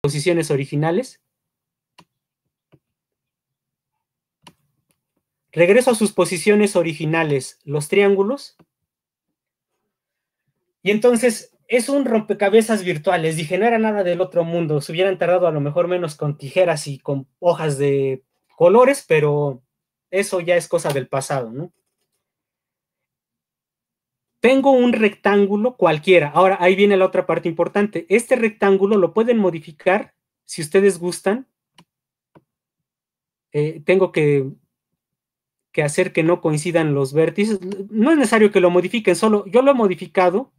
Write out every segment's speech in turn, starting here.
posiciones originales. Regreso a sus posiciones originales, los triángulos. Y entonces es un rompecabezas virtual. Les dije, no era nada del otro mundo. Se hubieran tardado a lo mejor menos con tijeras y con hojas de colores, pero eso ya es cosa del pasado, ¿no? Tengo un rectángulo cualquiera. Ahora, ahí viene la otra parte importante. Este rectángulo lo pueden modificar si ustedes gustan. Tengo que hacer que no coincidan los vértices. No es necesario que lo modifiquen, solo yo lo he modificado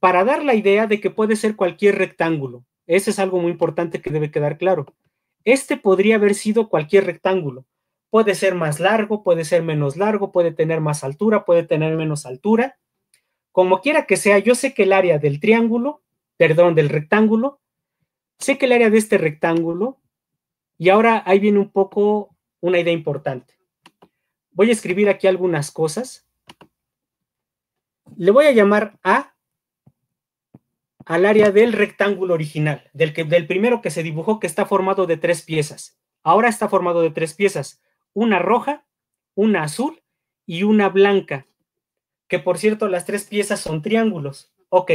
para dar la idea de que puede ser cualquier rectángulo. Eso es algo muy importante que debe quedar claro. Este podría haber sido cualquier rectángulo. Puede ser más largo, puede ser menos largo, puede tener más altura, puede tener menos altura. Como quiera que sea, yo sé que el área del triángulo, perdón, del rectángulo, sé que el área de este rectángulo, y ahora ahí viene un poco una idea importante. Voy a escribir aquí algunas cosas. Le voy a llamar A al área del rectángulo original, del primero que se dibujó, que está formado de 3 piezas. Ahora está formado de 3 piezas, una roja, una azul y una blanca, que por cierto las 3 piezas son triángulos. Ok,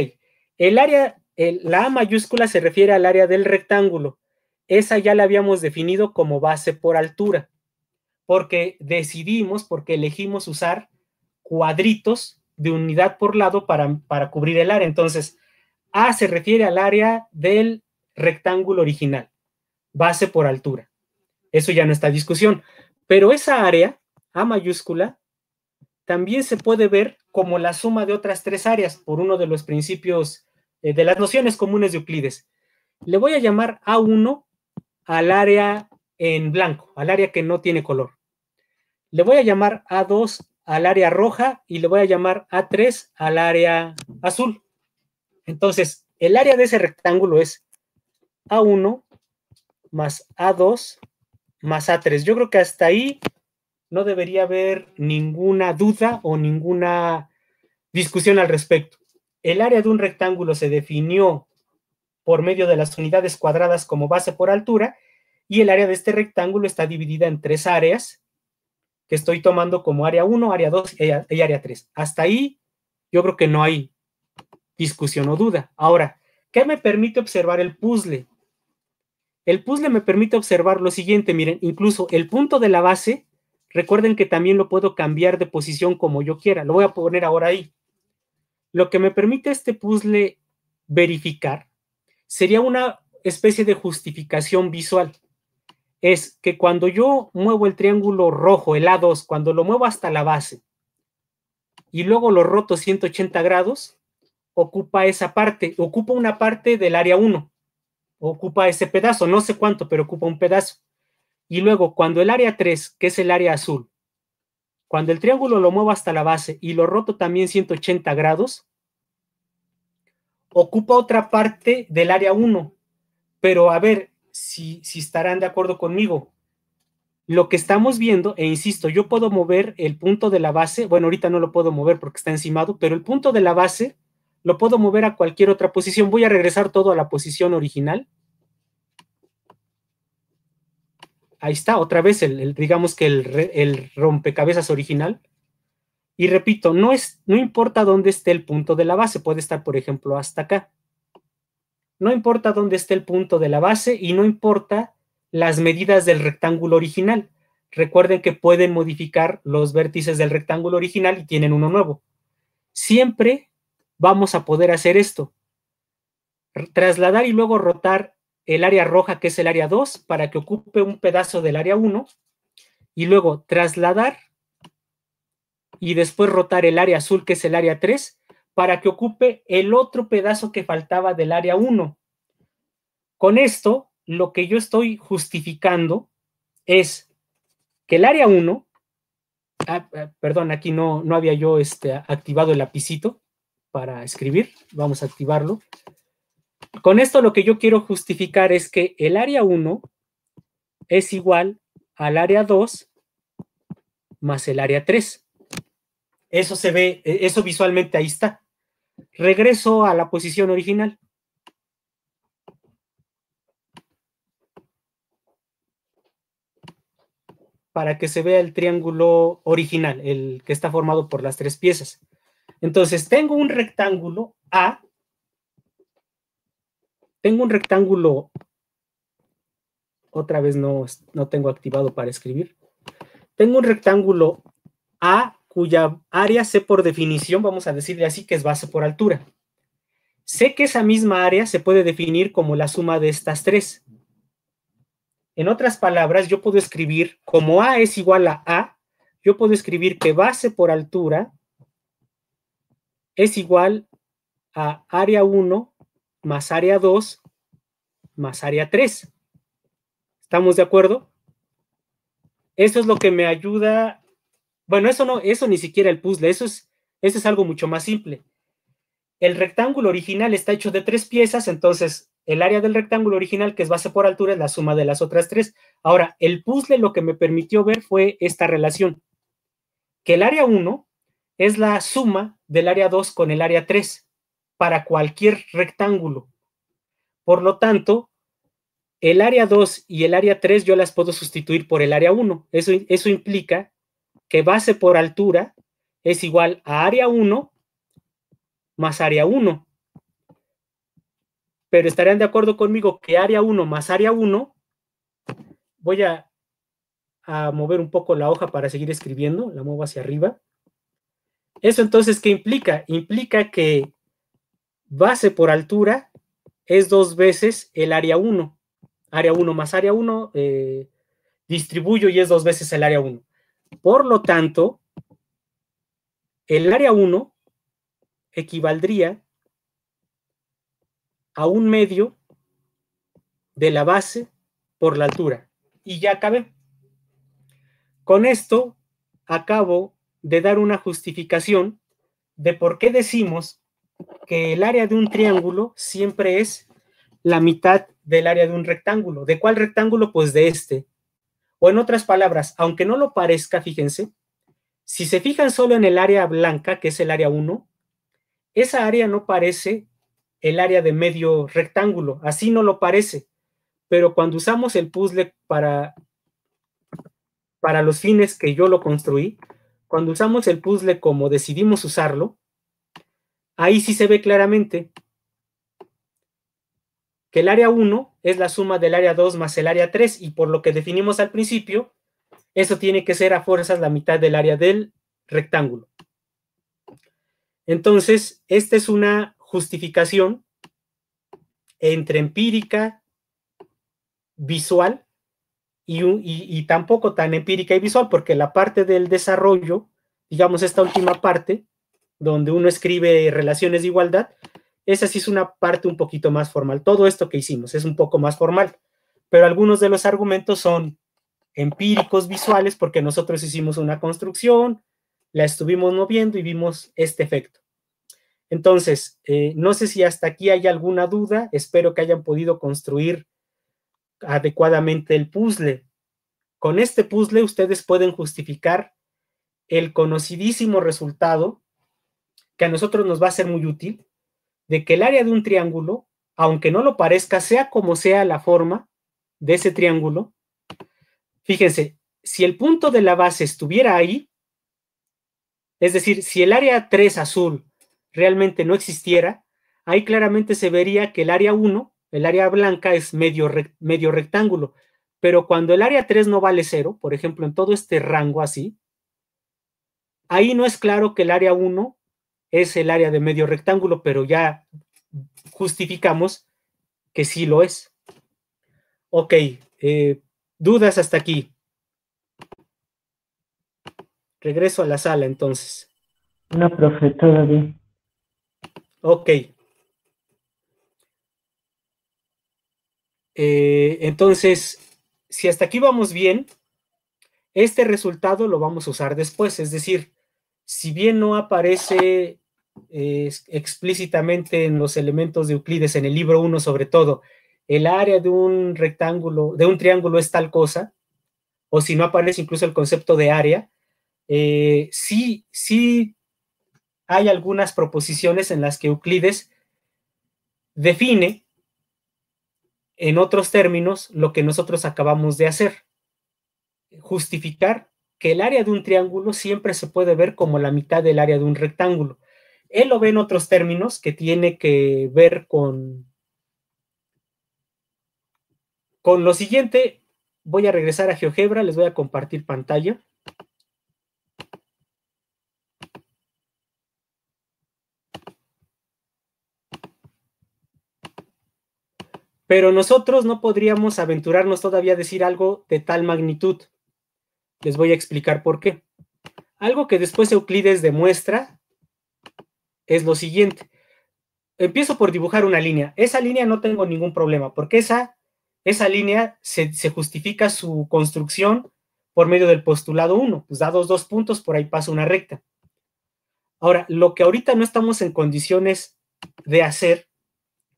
la A mayúscula se refiere al área del rectángulo. Esa ya la habíamos definido como base por altura, porque elegimos usar cuadritos de unidad por lado para cubrir el área. Entonces, A se refiere al área del rectángulo original, base por altura. Eso ya no está en discusión. Pero esa área, A mayúscula, también se puede ver como la suma de otras 3 áreas por uno de los principios de las nociones comunes de Euclides. Le voy a llamar A1 al área en blanco, al área que no tiene color. Le voy a llamar A2 al área roja y le voy a llamar A3 al área azul. Entonces, el área de ese rectángulo es A1 más A2 más A3. Yo creo que hasta ahí no debería haber ninguna duda o ninguna discusión al respecto. El área de un rectángulo se definió por medio de las unidades cuadradas como base por altura y el área de este rectángulo está dividida en 3 áreas que estoy tomando como área 1, área 2 y área 3. Hasta ahí yo creo que no hay discusión o duda. Ahora, ¿qué me permite observar el puzzle? El puzzle me permite observar lo siguiente, miren, incluso el punto de la base, recuerden que también lo puedo cambiar de posición como yo quiera. Lo voy a poner ahora ahí. Lo que me permite este puzzle verificar sería una especie de justificación visual. Es que cuando yo muevo el triángulo rojo, el A2, cuando lo muevo hasta la base y luego lo roto 180 grados, ocupa esa parte, ocupa una parte del área 1, ocupa ese pedazo, no sé cuánto, pero ocupa un pedazo. Y luego, cuando el área 3, que es el área azul, cuando el triángulo lo muevo hasta la base y lo roto también 180 grados, ocupa otra parte del área 1. Pero a ver si estarán de acuerdo conmigo. Lo que estamos viendo, e insisto, yo puedo mover el punto de la base, bueno, ahorita no lo puedo mover porque está encimado, pero el punto de la base lo puedo mover a cualquier otra posición. Voy a regresar todo a la posición original. Ahí está, otra vez, digamos que el rompecabezas original. Y repito, no importa dónde esté el punto de la base, puede estar, por ejemplo, hasta acá. No importa dónde esté el punto de la base y no importa las medidas del rectángulo original. Recuerden que pueden modificar los vértices del rectángulo original y tienen uno nuevo. Siempre vamos a poder hacer esto. Trasladar y luego rotar el área roja, que es el área 2, para que ocupe un pedazo del área 1, y luego trasladar y después rotar el área azul, que es el área 3, para que ocupe el otro pedazo que faltaba del área 1. Con esto, lo que yo estoy justificando es que el área 1, perdón, aquí no había yo activado el lapicito para escribir, vamos a activarlo. Con esto lo que yo quiero justificar es que el área 1 es igual al área 2 más el área 3. Eso se ve, eso visualmente ahí está. Regreso a la posición original. para que se vea el triángulo original, el que está formado por las tres piezas. Entonces, tengo un rectángulo A, otra vez no tengo activado para escribir. Tengo un rectángulo A cuya área sé por definición, vamos a decirle así, que es base por altura. Sé que esa misma área se puede definir como la suma de estas tres. En otras palabras, yo puedo escribir, como A es igual a A, yo puedo escribir que base por altura es igual a área 1 más área 2 más área 3. ¿Estamos de acuerdo? Eso es lo que me ayuda. Bueno, eso ni siquiera el puzzle, eso es algo mucho más simple. El rectángulo original está hecho de tres piezas, entonces el área del rectángulo original, que es base por altura, es la suma de las otras tres. Ahora, el puzzle lo que me permitió ver fue esta relación, que el área 1 es la suma del área 2 con el área 3 para cualquier rectángulo. Por lo tanto, el área 2 y el área 3 yo las puedo sustituir por el área 1. Eso implica que base por altura es igual a área 1 más área 1. Pero estarán de acuerdo conmigo que área 1 más área 1, voy a mover un poco la hoja para seguir escribiendo, la muevo hacia arriba. Eso entonces, ¿qué implica? Implica que base por altura es 2 veces el área 1. Área 1 más área 1, distribuyo y es 2 veces el área 1. Por lo tanto, el área 1 equivaldría a 1/2 de la base por la altura. Y ya acabé. Con esto acabo de dar una justificación de por qué decimos que el área de un triángulo siempre es la mitad del área de un rectángulo. ¿De cuál rectángulo? Pues de este. O en otras palabras, aunque no lo parezca, fíjense, si se fijan solo en el área blanca, que es el área 1, esa área no parece el área de medio rectángulo, así no lo parece, pero cuando usamos el puzzle para los fines que yo lo construí, cuando usamos el puzzle como decidimos usarlo, ahí sí se ve claramente que el área 1 es la suma del área 2 más el área 3, y por lo que definimos al principio, eso tiene que ser a fuerzas la mitad del área del rectángulo. Entonces, esta es una justificación entre empírica, visual, y tampoco tan empírica y visual, porque la parte del desarrollo, digamos esta última parte, donde uno escribe relaciones de igualdad, esa sí es una parte un poquito más formal. Todo esto que hicimos es un poco más formal, pero algunos de los argumentos son empíricos, visuales, porque nosotros hicimos una construcción, la estuvimos moviendo y vimos este efecto. Entonces, no sé si hasta aquí hay alguna duda, espero que hayan podido construir adecuadamente el puzzle. Con este puzzle ustedes pueden justificar el conocidísimo resultado, que a nosotros nos va a ser muy útil, de que el área de un triángulo, aunque no lo parezca, sea como sea la forma de ese triángulo, fíjense, si el punto de la base estuviera ahí, es decir, si el área 3 azul realmente no existiera, ahí claramente se vería que el área 1, el área blanca, es medio rectángulo, pero cuando el área 3 no vale 0, por ejemplo, en todo este rango así, ahí no es claro que el área 1 es el área de medio rectángulo, pero ya justificamos que sí lo es. Ok, dudas hasta aquí. Regreso a la sala entonces. No, profe, todo bien. Ok. Entonces, si hasta aquí vamos bien, este resultado lo vamos a usar después. Es decir, si bien no aparece explícitamente en los elementos de Euclides, en el libro 1 sobre todo, el área de un rectángulo, de un triángulo es tal cosa, o si no aparece incluso el concepto de área, sí hay algunas proposiciones en las que Euclides define en otros términos lo que nosotros acabamos de hacer. justificar que el área de un triángulo siempre se puede ver como la mitad del área de un rectángulo. Él lo ve en otros términos que tiene que ver con lo siguiente. Voy a regresar a GeoGebra, les voy a compartir pantalla. Pero nosotros no podríamos aventurarnos todavía a decir algo de tal magnitud. Les voy a explicar por qué. Algo que después Euclides demuestra es lo siguiente. Empiezo por dibujar una línea. Esa línea no tengo ningún problema, porque esa línea se justifica su construcción por medio del postulado 1. Pues dados 2 puntos, por ahí pasa una recta. Ahora, lo que ahorita no estamos en condiciones de hacer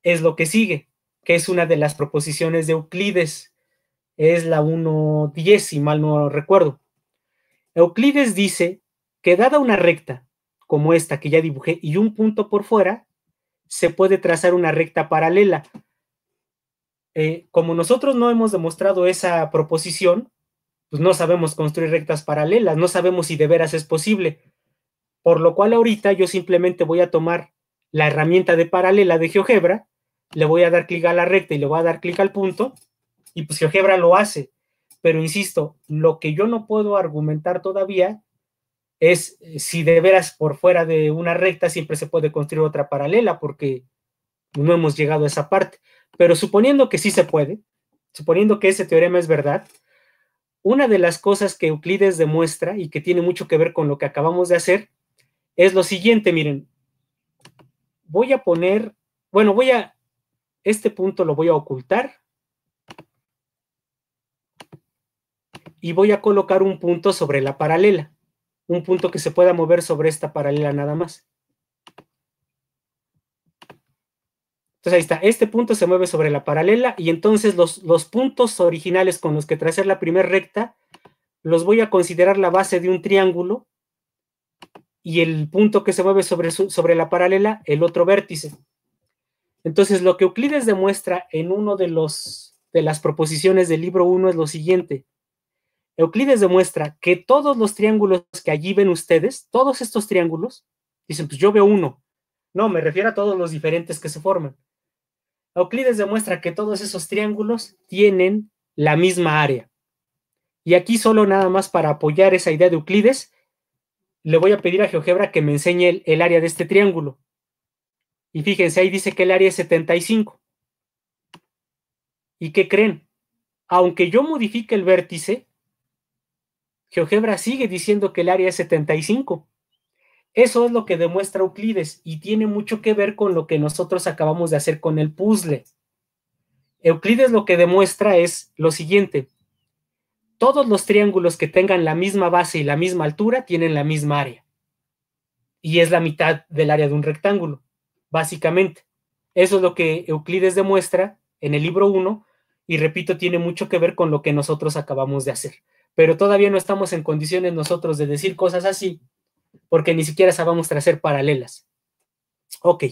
es lo que sigue, que es una de las proposiciones de Euclides. Es la 1.10, si mal no recuerdo. Euclides dice que dada una recta como esta que ya dibujé y un punto por fuera, se puede trazar una recta paralela. Como nosotros no hemos demostrado esa proposición, pues no sabemos construir rectas paralelas, no sabemos si de veras es posible. Por lo cual ahorita yo simplemente voy a tomar la herramienta de paralela de GeoGebra, le voy a dar clic a la recta y le voy a dar clic al punto, y pues GeoGebra lo hace. Pero insisto, lo que yo no puedo argumentar todavía es si de veras por fuera de una recta siempre se puede construir otra paralela, porque no hemos llegado a esa parte. Pero suponiendo que sí se puede, suponiendo que ese teorema es verdad, una de las cosas que Euclides demuestra y que tiene mucho que ver con lo que acabamos de hacer es lo siguiente. Miren, voy a poner, bueno, este punto lo voy a ocultar y voy a colocar un punto sobre la paralela, un punto que se pueda mover sobre esta paralela nada más. Entonces ahí está, este punto se mueve sobre la paralela y entonces los puntos originales con los que tracé la primera recta los voy a considerar la base de un triángulo y el punto que se mueve sobre la paralela, el otro vértice. Entonces lo que Euclides demuestra en uno de las proposiciones del libro 1 es lo siguiente. Euclides demuestra que todos los triángulos que allí ven ustedes, todos estos triángulos, dicen, pues yo veo uno. No, me refiero a todos los diferentes que se forman. Euclides demuestra que todos esos triángulos tienen la misma área. Y aquí solo nada más para apoyar esa idea de Euclides, le voy a pedir a GeoGebra que me enseñe el área de este triángulo. Y fíjense, ahí dice que el área es 75. ¿Y qué creen? Aunque yo modifique el vértice, GeoGebra sigue diciendo que el área es 75. Eso es lo que demuestra Euclides y tiene mucho que ver con lo que nosotros acabamos de hacer con el puzzle. Euclides lo que demuestra es lo siguiente. Todos los triángulos que tengan la misma base y la misma altura tienen la misma área. Y es la mitad del área de un rectángulo, básicamente. Eso es lo que Euclides demuestra en el libro 1 y repito, tiene mucho que ver con lo que nosotros acabamos de hacer. Pero todavía no estamos en condiciones nosotros de decir cosas así porque ni siquiera sabemos trazar paralelas. Ok,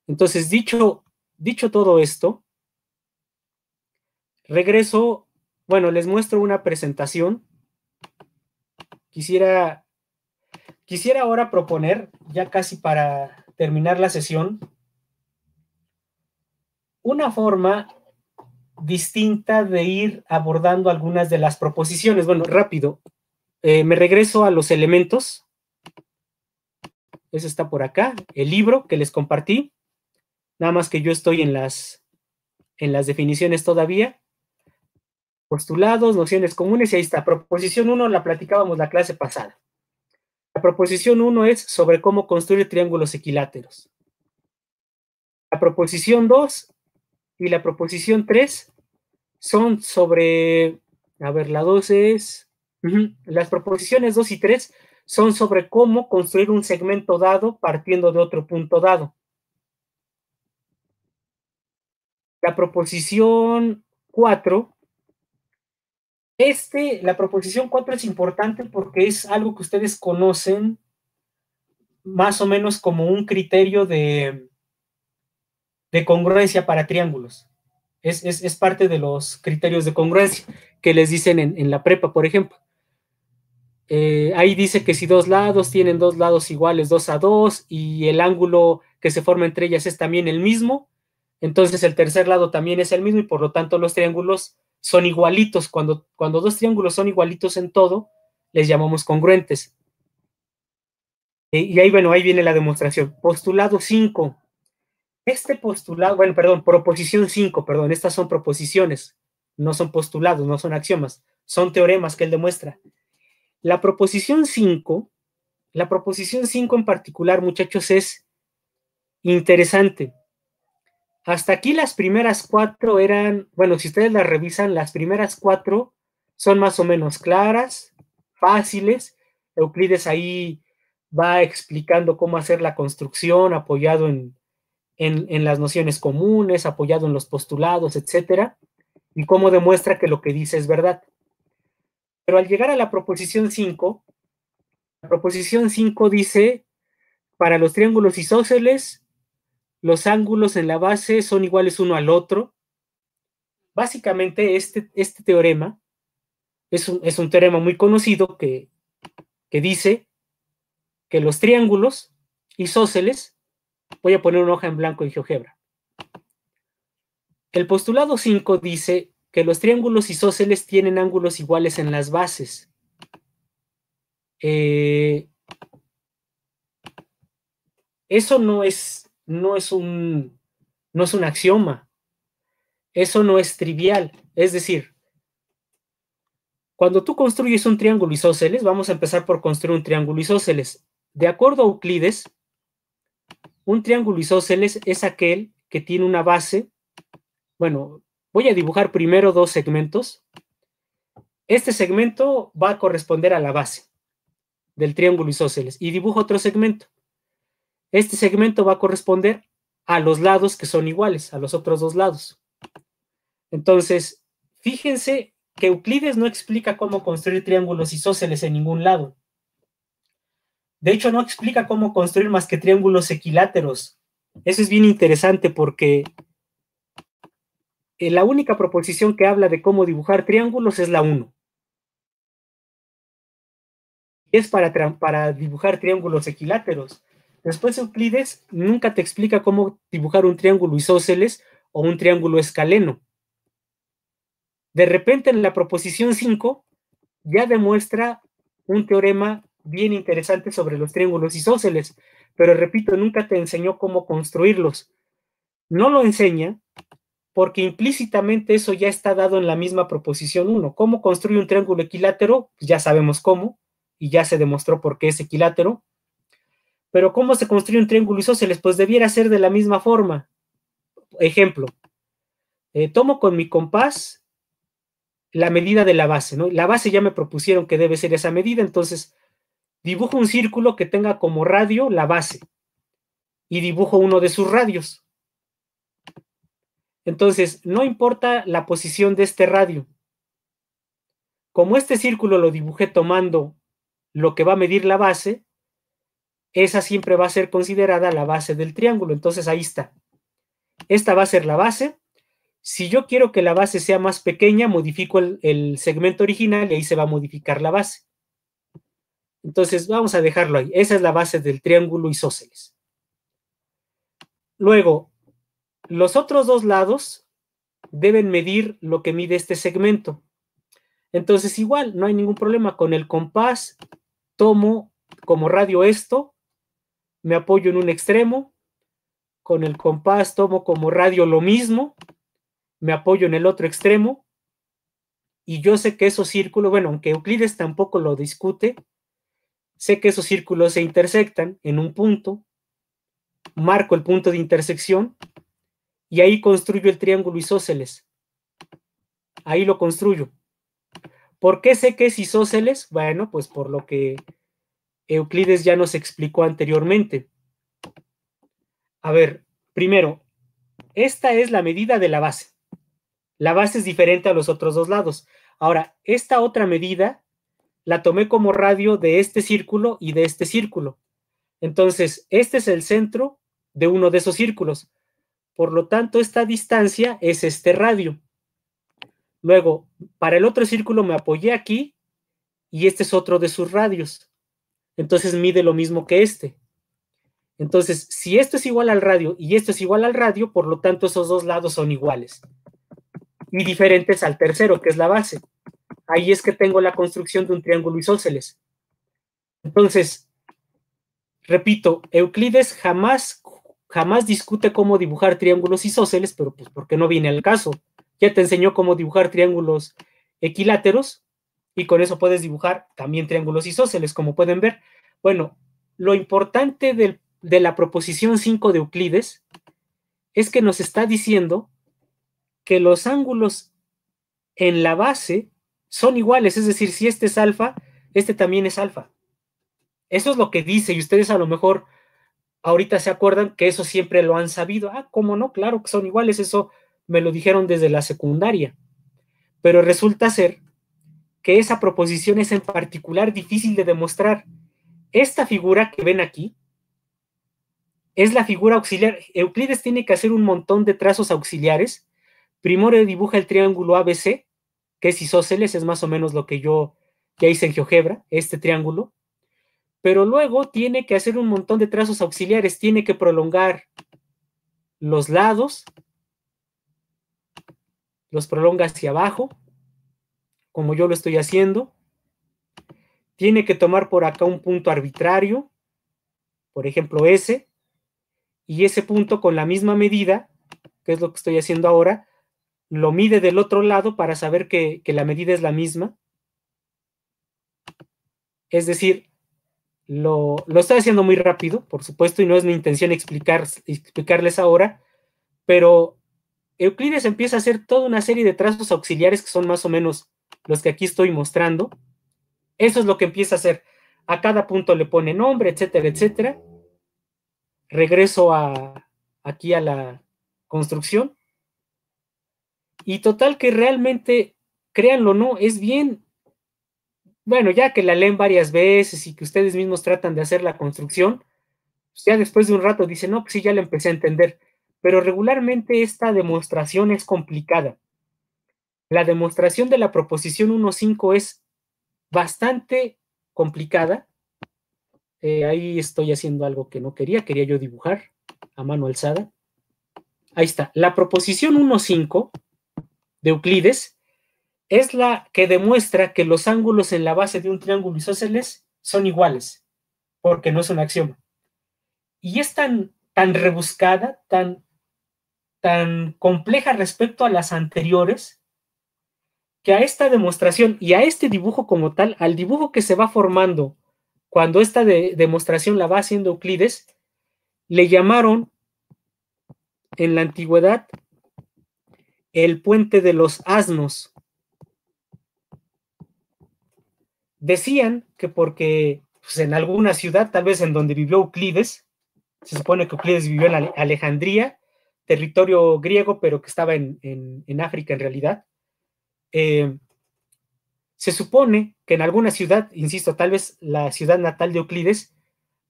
entonces dicho todo esto, regreso, bueno, les muestro una presentación. Quisiera ahora proponer, ya casi para terminar la sesión, una forma distinta de ir abordando algunas de las proposiciones. Bueno, rápido, me regreso a los elementos. Eso está por acá, el libro que les compartí, nada más que yo estoy en las definiciones todavía. Postulados, nociones comunes, y ahí está. Proposición 1 la platicábamos la clase pasada. La proposición 1 es sobre cómo construir triángulos equiláteros. La proposición 2 y la proposición 3 son sobre, a ver, la 2 es, las proposiciones 2 y 3 son sobre cómo construir un segmento dado partiendo de otro punto dado. La proposición 4, la proposición 4 es importante porque es algo que ustedes conocen más o menos como un criterio de congruencia para triángulos. Es parte de los criterios de congruencia. que les dicen en la prepa, por ejemplo. Ahí dice que si dos lados tienen dos lados iguales 2 a 2 y el ángulo que se forma entre ellas es también el mismo, entonces el tercer lado también es el mismo y por lo tanto los triángulos son igualitos. Cuando dos triángulos son igualitos en todo, les llamamos congruentes. Y ahí, bueno, ahí viene la demostración. Postulado 5. Este postulado, bueno, perdón, proposición 5, perdón, estas son proposiciones, no son postulados, no son axiomas, son teoremas que él demuestra. La proposición 5 en particular, muchachos, es interesante. Hasta aquí las primeras 4 eran, bueno, si ustedes las revisan, las primeras 4 son más o menos claras, fáciles. Euclides ahí va explicando cómo hacer la construcción, apoyado en las nociones comunes, apoyado en los postulados, etcétera, y cómo demuestra que lo que dice es verdad. Pero al llegar a la proposición 5, la proposición 5 dice, para los triángulos isósceles, los ángulos en la base son iguales uno al otro. Básicamente, este teorema es un teorema muy conocido que dice que los triángulos isósceles, voy a poner una hoja en blanco en GeoGebra. El postulado 5 dice que los triángulos isósceles tienen ángulos iguales en las bases. Eso no es un axioma. Eso no es trivial. Es decir, cuando tú construyes un triángulo isósceles, vamos a empezar por construir un triángulo isósceles. De acuerdo a Euclides, un triángulo isósceles es aquel que tiene una base. Bueno, voy a dibujar primero dos segmentos. Este segmento va a corresponder a la base del triángulo isósceles y dibujo otro segmento. Este segmento va a corresponder a los lados que son iguales, a los otros dos lados. Entonces, fíjense que Euclides no explica cómo construir triángulos isósceles en ningún lado. De hecho, no explica cómo construir más que triángulos equiláteros. Eso es bien interesante porque la única proposición que habla de cómo dibujar triángulos es la 1. Es para dibujar triángulos equiláteros. Después Euclides nunca te explica cómo dibujar un triángulo isósceles o un triángulo escaleno. De repente en la proposición 5 ya demuestra un teorema bien interesante sobre los triángulos isósceles, pero repito, nunca te enseñó cómo construirlos. No lo enseña porque implícitamente eso ya está dado en la misma proposición 1. ¿Cómo construir un triángulo equilátero? Pues ya sabemos cómo, y ya se demostró por qué es equilátero. Pero ¿cómo se construye un triángulo isósceles? Pues debiera ser de la misma forma. Ejemplo, tomo con mi compás la medida de la base, ¿no? La base ya me propusieron que debe ser esa medida, entonces dibujo un círculo que tenga como radio la base y dibujo uno de sus radios. Entonces, no importa la posición de este radio. Como este círculo lo dibujé tomando lo que va a medir la base, esa siempre va a ser considerada la base del triángulo. Entonces, ahí está. Esta va a ser la base. Si yo quiero que la base sea más pequeña, modifico el segmento original y ahí se va a modificar la base. Entonces, vamos a dejarlo ahí. Esa es la base del triángulo isósceles. Luego, los otros dos lados deben medir lo que mide este segmento. Entonces, igual, no hay ningún problema. Con el compás, tomo como radio esto, me apoyo en un extremo. Con el compás, tomo como radio lo mismo, me apoyo en el otro extremo. Y yo sé que esos círculos, bueno, aunque Euclides tampoco lo discute, sé que esos círculos se intersectan en un punto, marco el punto de intersección y ahí construyo el triángulo isósceles. Ahí lo construyo. ¿Por qué sé que es isósceles? Bueno, pues por lo que Euclides ya nos explicó anteriormente. A ver, primero, esta es la medida de la base. La base es diferente a los otros dos lados. Ahora, esta otra medida la tomé como radio de este círculo y de este círculo. Entonces, este es el centro de uno de esos círculos. Por lo tanto, esta distancia es este radio. Luego, para el otro círculo me apoyé aquí y este es otro de sus radios. Entonces mide lo mismo que este. Entonces, si esto es igual al radio y esto es igual al radio, por lo tanto esos dos lados son iguales y diferentes al tercero, que es la base. Ahí es que tengo la construcción de un triángulo isósceles. Entonces, repito, Euclides jamás discute cómo dibujar triángulos isósceles, pero pues porque no viene al caso. Ya te enseñó cómo dibujar triángulos equiláteros y con eso puedes dibujar también triángulos isósceles, como pueden ver. Bueno, lo importante de la proposición 5 de Euclides es que nos está diciendo que los ángulos en la base son iguales, es decir, si este es alfa, este también es alfa. Eso es lo que dice y ustedes a lo mejor ahorita se acuerdan que eso siempre lo han sabido. Ah, ¿cómo no? Claro que son iguales, eso me lo dijeron desde la secundaria. Pero resulta ser que esa proposición es en particular difícil de demostrar. Esta figura que ven aquí es la figura auxiliar. Euclides tiene que hacer un montón de trazos auxiliares. Primero dibuja el triángulo ABC, que es isósceles, es más o menos lo que yo ya hice en GeoGebra, este triángulo. Pero luego tiene que hacer un montón de trazos auxiliares, tiene que prolongar los lados, los prolonga hacia abajo, como yo lo estoy haciendo. Tiene que tomar por acá un punto arbitrario, por ejemplo ese, y ese punto con la misma medida, que es lo que estoy haciendo ahora, lo mide del otro lado para saber que la medida es la misma. Es decir, lo estoy haciendo muy rápido, por supuesto, y no es mi intención explicarles ahora, pero Euclides empieza a hacer toda una serie de trazos auxiliares que son más o menos los que aquí estoy mostrando. Eso es lo que empieza a hacer. A cada punto le pone nombre, etcétera, etcétera. Regreso aquí a la construcción. Y total que realmente, créanlo o no, es bien, bueno, ya que la leen varias veces y que ustedes mismos tratan de hacer la construcción, pues ya después de un rato dicen, no, pues sí, ya la empecé a entender. Pero regularmente esta demostración es complicada. La demostración de la proposición 1.5 es bastante complicada. Ahí estoy haciendo algo que no quería yo dibujar a mano alzada. Ahí está. La proposición 1.5 de Euclides es la que demuestra que los ángulos en la base de un triángulo isósceles son iguales, porque no es un axioma. Y es tan rebuscada, tan compleja respecto a las anteriores, que a esta demostración y a este dibujo como tal, al dibujo que se va formando cuando esta demostración la va haciendo Euclides, le llamaron en la antigüedad el puente de los asnos. Decían que porque pues, en alguna ciudad, tal vez en donde vivió Euclides, se supone que Euclides vivió en Alejandría, territorio griego, pero que estaba en África en realidad. Se supone que en alguna ciudad, insisto, tal vez la ciudad natal de Euclides,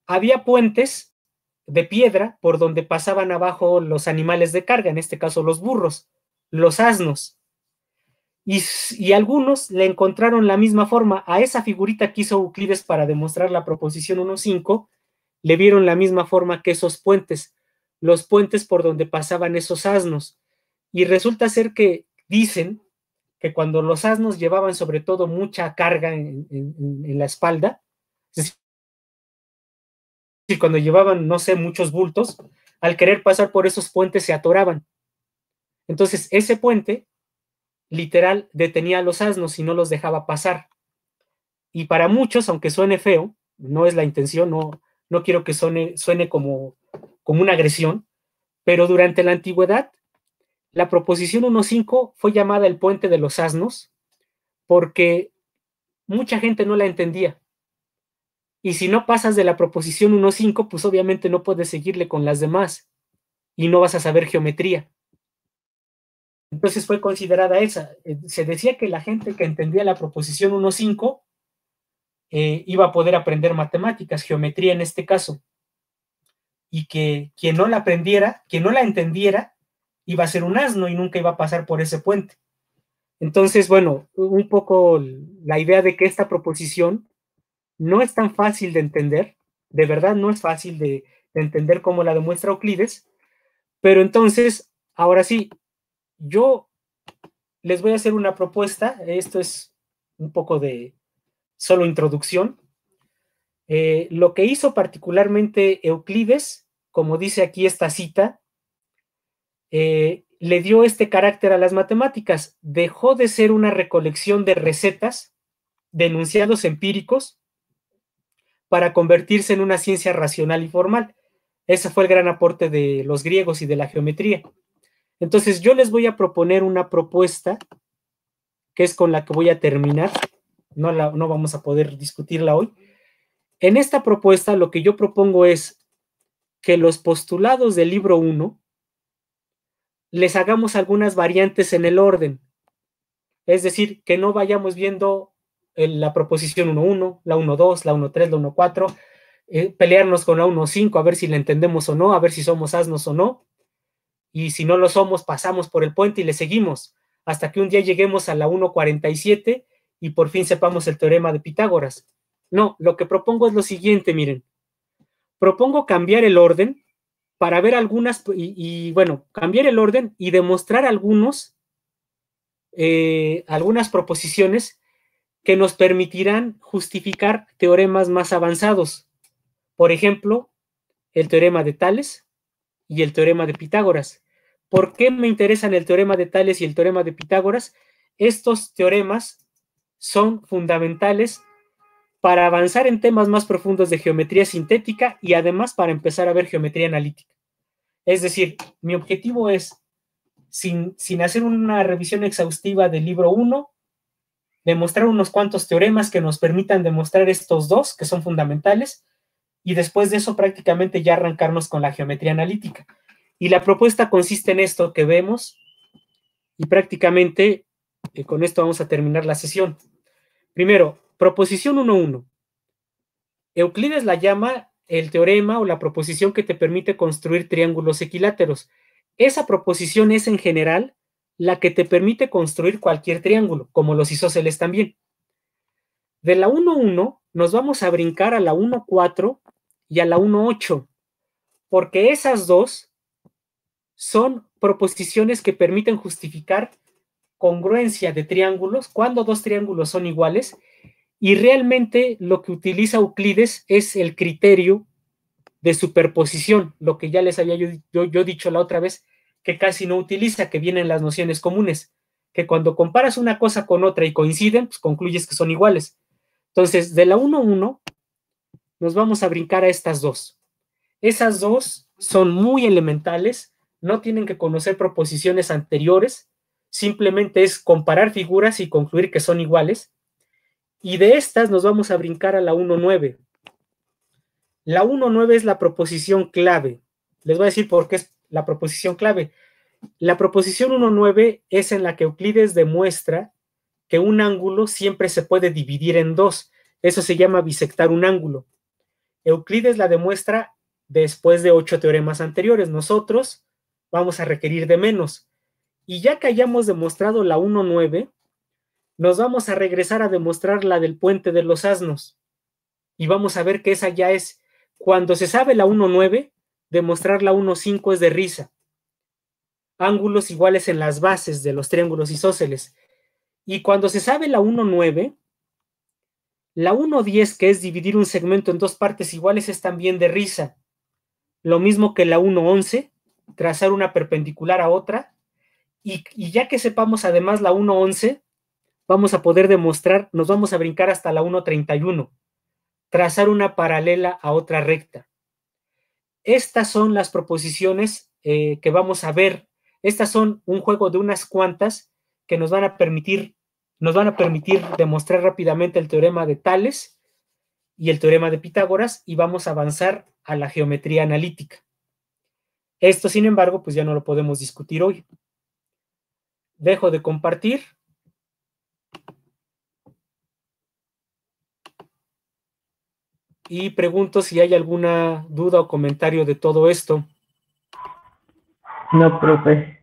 había puentes de piedra por donde pasaban abajo los animales de carga, en este caso los burros, los asnos. Y algunos le encontraron la misma forma a esa figurita que hizo Euclides para demostrar la proposición 1.5, le vieron la misma forma que esos puentes, los puentes por donde pasaban esos asnos. Y resulta ser que dicen que cuando los asnos llevaban sobre todo mucha carga en la espalda, es decir, cuando llevaban, no sé, muchos bultos, al querer pasar por esos puentes se atoraban. Entonces, ese puente, literal, detenía a los asnos y no los dejaba pasar. Y para muchos, aunque suene feo, no es la intención, no quiero que suene como una agresión, pero durante la antigüedad, la proposición 1.5 fue llamada el puente de los asnos porque mucha gente no la entendía. Y si no pasas de la proposición 1.5, pues obviamente no puedes seguirle con las demás y no vas a saber geometría. Entonces fue considerada esa. Se decía que la gente que entendía la proposición 1.5 iba a poder aprender matemáticas, geometría en este caso, y que quien no la aprendiera, quien no la entendiera, iba a ser un asno y nunca iba a pasar por ese puente. Entonces, bueno, un poco la idea de que esta proposición no es tan fácil de entender, de verdad no es fácil de entender cómo la demuestra Euclides, pero entonces, ahora sí, yo les voy a hacer una propuesta, esto es un poco de solo introducción. Lo que hizo particularmente Euclides, como dice aquí esta cita, le dio este carácter a las matemáticas, dejó de ser una recolección de recetas, de enunciados empíricos, para convertirse en una ciencia racional y formal. Ese fue el gran aporte de los griegos y de la geometría. Entonces yo les voy a proponer una propuesta que es con la que voy a terminar, no vamos a poder discutirla hoy. En esta propuesta lo que yo propongo es que los postulados del libro 1 les hagamos algunas variantes en el orden, es decir, que no vayamos viendo la proposición 1.1, la 1.2, la 1.3, la 1.4, pelearnos con la 1.5 a ver si la entendemos o no, a ver si somos asnos o no, y si no lo somos, pasamos por el puente y le seguimos, hasta que un día lleguemos a la 1.47 y por fin sepamos el teorema de Pitágoras. No, lo que propongo es lo siguiente, miren, propongo cambiar el orden para ver algunas, bueno, cambiar el orden y demostrar algunas proposiciones que nos permitirán justificar teoremas más avanzados. Por ejemplo, el teorema de Tales y el teorema de Pitágoras. ¿Por qué me interesan el teorema de Tales y el teorema de Pitágoras? Estos teoremas son fundamentales para avanzar en temas más profundos de geometría sintética y además para empezar a ver geometría analítica. Es decir, mi objetivo es, sin hacer una revisión exhaustiva del libro 1, demostrar unos cuantos teoremas que nos permitan demostrar estos dos, que son fundamentales, y después de eso prácticamente ya arrancarnos con la geometría analítica. Y la propuesta consiste en esto que vemos, y prácticamente con esto vamos a terminar la sesión. Primero, proposición 1.1. Euclides la llama el teorema o la proposición que te permite construir triángulos equiláteros. Esa proposición es en general la que te permite construir cualquier triángulo, como los isósceles también. De la 1.1 nos vamos a brincar a la 1.4 y a la 1.8, porque esas dos son proposiciones que permiten justificar congruencia de triángulos cuando dos triángulos son iguales, y realmente lo que utiliza Euclides es el criterio de superposición, lo que ya les había yo dicho la otra vez, que casi no utiliza, que vienen las nociones comunes, que cuando comparas una cosa con otra y coinciden, pues concluyes que son iguales. Entonces, de la 1.1 nos vamos a brincar a estas dos. Esas dos son muy elementales, no tienen que conocer proposiciones anteriores, simplemente es comparar figuras y concluir que son iguales. Y de estas nos vamos a brincar a la 1.9. La 1.9 es la proposición clave. Les voy a decir por qué es la proposición clave. La proposición 1.9 es en la que Euclides demuestra que un ángulo siempre se puede dividir en dos. Eso se llama bisectar un ángulo. Euclides la demuestra después de 8 teoremas anteriores. Nosotros vamos a requerir de menos. Y ya que hayamos demostrado la 1.9, nos vamos a regresar a demostrar la del puente de los asnos. Y vamos a ver que esa ya es, cuando se sabe la 1.9, demostrar la 1.5 es de risa. Ángulos iguales en las bases de los triángulos isósceles. Y cuando se sabe la 1.9, la 1.10, que es dividir un segmento en dos partes iguales, es también de risa. Lo mismo que la 1.11, trazar una perpendicular a otra. Y ya que sepamos además la 1.11, vamos a poder demostrar, nos vamos a brincar hasta la 1.31, trazar una paralela a otra recta. Estas son las proposiciones que vamos a ver. Estas son un juego de unas cuantas que nos van a permitir demostrar rápidamente el teorema de Tales y el teorema de Pitágoras, y vamos a avanzar a la geometría analítica. Esto, sin embargo, pues ya no lo podemos discutir hoy. Dejo de compartir. Y pregunto si hay alguna duda o comentario de todo esto. No, profe.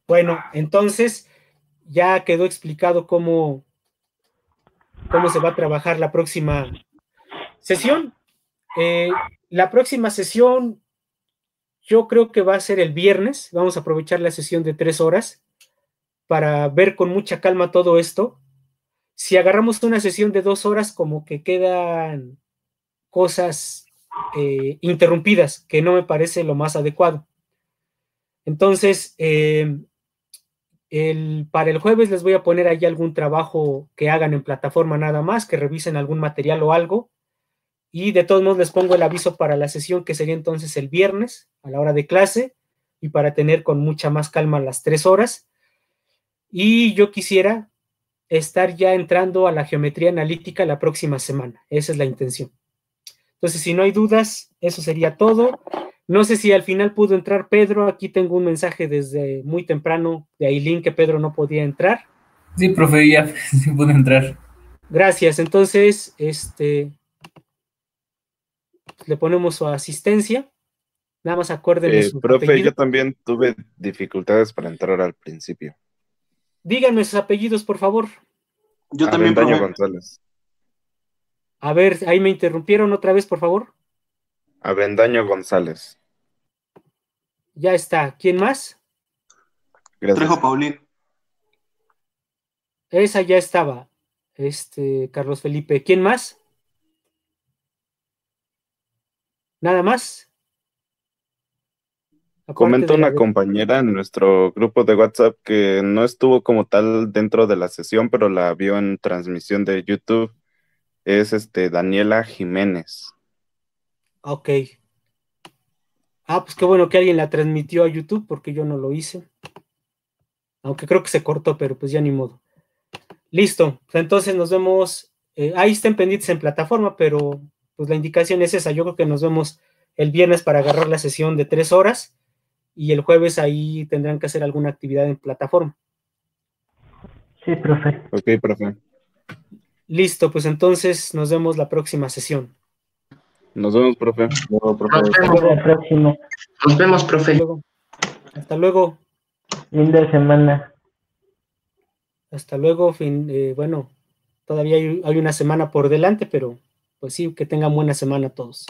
Bueno, entonces ya quedó explicado cómo se va a trabajar la próxima sesión. La próxima sesión yo creo que va a ser el viernes. Vamos a aprovechar la sesión de 3 horas para ver con mucha calma todo esto. Si agarramos una sesión de 2 horas, como que quedan cosas interrumpidas, que no me parece lo más adecuado. Entonces, para el jueves les voy a poner ahí algún trabajo que hagan en plataforma nada más, que revisen algún material o algo. Y de todos modos les pongo el aviso para la sesión que sería entonces el viernes a la hora de clase y para tener con mucha más calma las 3 horas. Y yo quisiera estar ya entrando a la geometría analítica la próxima semana. Esa es la intención. Entonces, si no hay dudas, eso sería todo. No sé si al final pudo entrar Pedro. Aquí tengo un mensaje desde muy temprano de Ailín que Pedro no podía entrar. Sí, profe, ya sí pude entrar. Gracias. Entonces, le ponemos su asistencia. Nada más acuérdenme sus Profe, apellidos. yo también tuve dificultades para entrar al principio. Díganme sus apellidos, por favor. Yo también, Avendaño profe. González. A ver, ahí me interrumpieron otra vez, por favor. Avendaño González. Ya está. ¿Quién más? Gracias. Trejo Paulín. Esa ya estaba. Carlos Felipe. ¿Quién más? ¿Nada más? Aparte Comenta de la una de- compañera en nuestro grupo de WhatsApp que no estuvo como tal dentro de la sesión, pero la vio en transmisión de YouTube. Es Daniela Jiménez. Ok. Pues qué bueno que alguien la transmitió a YouTube porque yo no lo hice. Aunque creo que se cortó, pero pues ya ni modo. Listo. Entonces nos vemos. Ahí estén pendientes en plataforma, pero pues la indicación es esa. Yo creo que nos vemos el viernes para agarrar la sesión de 3 horas y el jueves ahí tendrán que hacer alguna actividad en plataforma. Sí, profe. Ok, profe. Listo, pues entonces nos vemos la próxima sesión. Nos vemos, profe. Luego, profe. Hasta la próxima. Nos vemos, Hasta profe. luego. Hasta luego. Linda semana. Hasta luego. Bueno, todavía hay una semana por delante, pero pues sí, que tengan buena semana todos.